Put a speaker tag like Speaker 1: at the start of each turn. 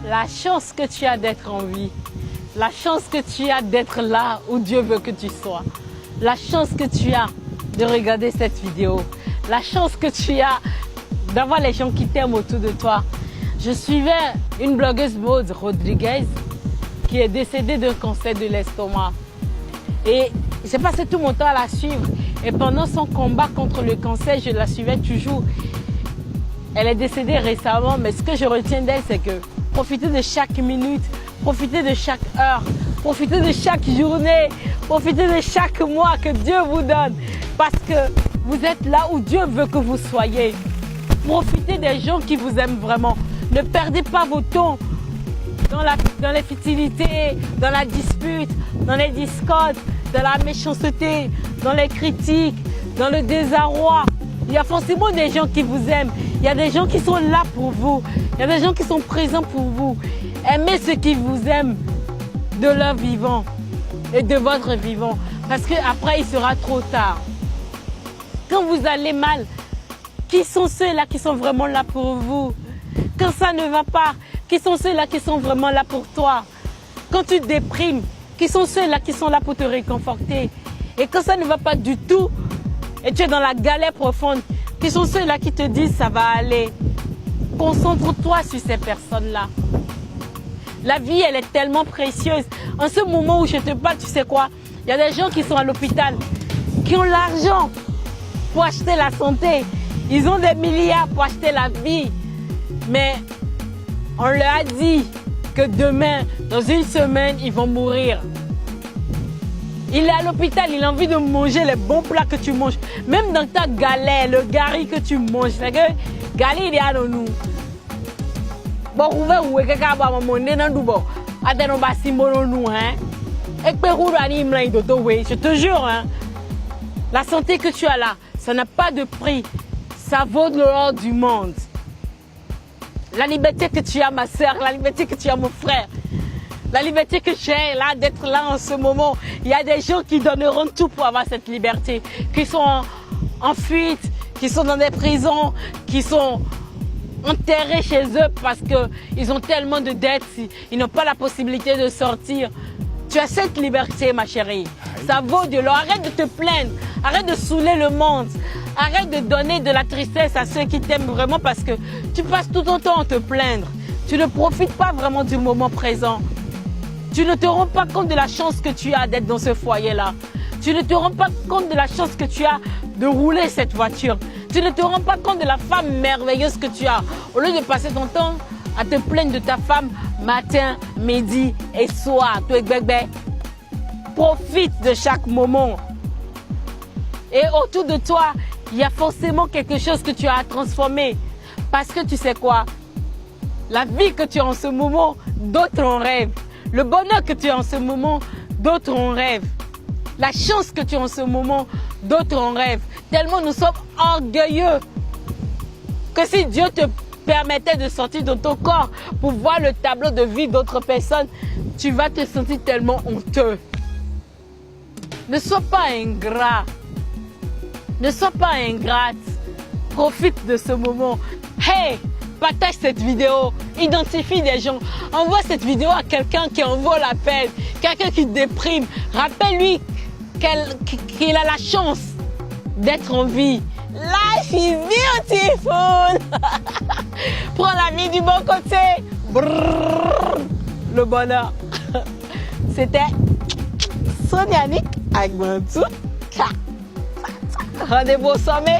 Speaker 1: La chance que tu as d'être en vie. La chance que tu as d'être là où Dieu veut que tu sois. La chance que tu as de regarder cette vidéo. La chance que tu as d'avoir les gens qui t'aiment autour de toi. Je suivais une blogueuse Maud Rodriguez qui est décédée d'un cancer de l'estomac. Et j'ai passé tout mon temps à la suivre. Et pendant son combat contre le cancer, je la suivais toujours. Elle est décédée récemment, mais ce que je retiens d'elle, c'est que profitez de chaque minute, profitez de chaque heure, profitez de chaque journée, profitez de chaque mois que Dieu vous donne. Parce que vous êtes là où Dieu veut que vous soyez. Profitez des gens qui vous aiment vraiment. Ne perdez pas vos temps dans les futilités, dans la dispute, dans les discordes, dans la méchanceté, dans les critiques, dans le désarroi. Il y a forcément des gens qui vous aiment. Il y a des gens qui sont là pour vous. Il y a des gens qui sont présents pour vous. Aimez ceux qui vous aiment de leur vivant et de votre vivant. Parce qu'après, il sera trop tard. Quand vous allez mal, qui sont ceux-là qui sont vraiment là pour vous? Quand ça ne va pas, qui sont ceux-là qui sont vraiment là pour toi? Quand tu déprimes, qui sont ceux-là qui sont là pour te réconforter? Et quand ça ne va pas du tout, et tu es dans la galère profonde, qui sont ceux-là qui te disent ça va aller? Concentre-toi sur ces personnes-là. La vie, elle est tellement précieuse. En ce moment où je te parle, tu sais quoi? Il y a des gens qui sont à l'hôpital, qui ont l'argent pour acheter la santé. Ils ont des milliards pour acheter la vie. Mais on leur a dit que demain, dans une semaine, ils vont mourir. Il est à l'hôpital, il a envie de manger les bons plats que tu manges. Même dans ta galère, le gari que tu manges. C'est que gari, il est à nous. Bon, vous voyez, quelqu'un va m'emmener dans le bon. Attends, on va s'y nous, hein. Et puis, je te jure, hein. La santé que tu as là, ça n'a pas de prix. Ça vaut de l'or du monde. La liberté que tu as, ma soeur, la liberté que tu as, mon frère. La liberté que j'ai là, d'être là en ce moment. Il y a des gens qui donneront tout pour avoir cette liberté. Qui sont en fuite, qui sont dans des prisons, qui sont enterrés chez eux parce qu'ils ont tellement de dettes, ils n'ont pas la possibilité de sortir. Tu as cette liberté, ma chérie. Ça vaut de l'or. Arrête de te plaindre. Arrête de saouler le monde. Arrête de donner de la tristesse à ceux qui t'aiment vraiment parce que tu passes tout ton temps à te plaindre. Tu ne profites pas vraiment du moment présent. Tu ne te rends pas compte de la chance que tu as d'être dans ce foyer-là. Tu ne te rends pas compte de la chance que tu as de rouler cette voiture. Tu ne te rends pas compte de la femme merveilleuse que tu as. Au lieu de passer ton temps à te plaindre de ta femme matin, midi et soir. Profite de chaque moment. Et autour de toi, il y a forcément quelque chose que tu as à transformer. Parce que tu sais quoi? La vie que tu as en ce moment, d'autres en rêvent. Le bonheur que tu as en ce moment, d'autres en rêvent. La chance que tu as en ce moment, d'autres en rêvent. Tellement nous sommes orgueilleux que si Dieu te permettait de sortir de ton corps pour voir le tableau de vie d'autres personnes, tu vas te sentir tellement honteux. Ne sois pas ingrat. Ne sois pas ingrate. Profite de ce moment. Hey! Partage cette vidéo, identifie des gens, envoie cette vidéo à quelqu'un qui en vaut la peine, quelqu'un qui déprime. Rappelle-lui qu'il a la chance d'être en vie. Life is beautiful. Prends la vie du bon côté. Brrr, le bonheur. C'était Sonia Nick avec Mantou. Rendez-vous au sommet.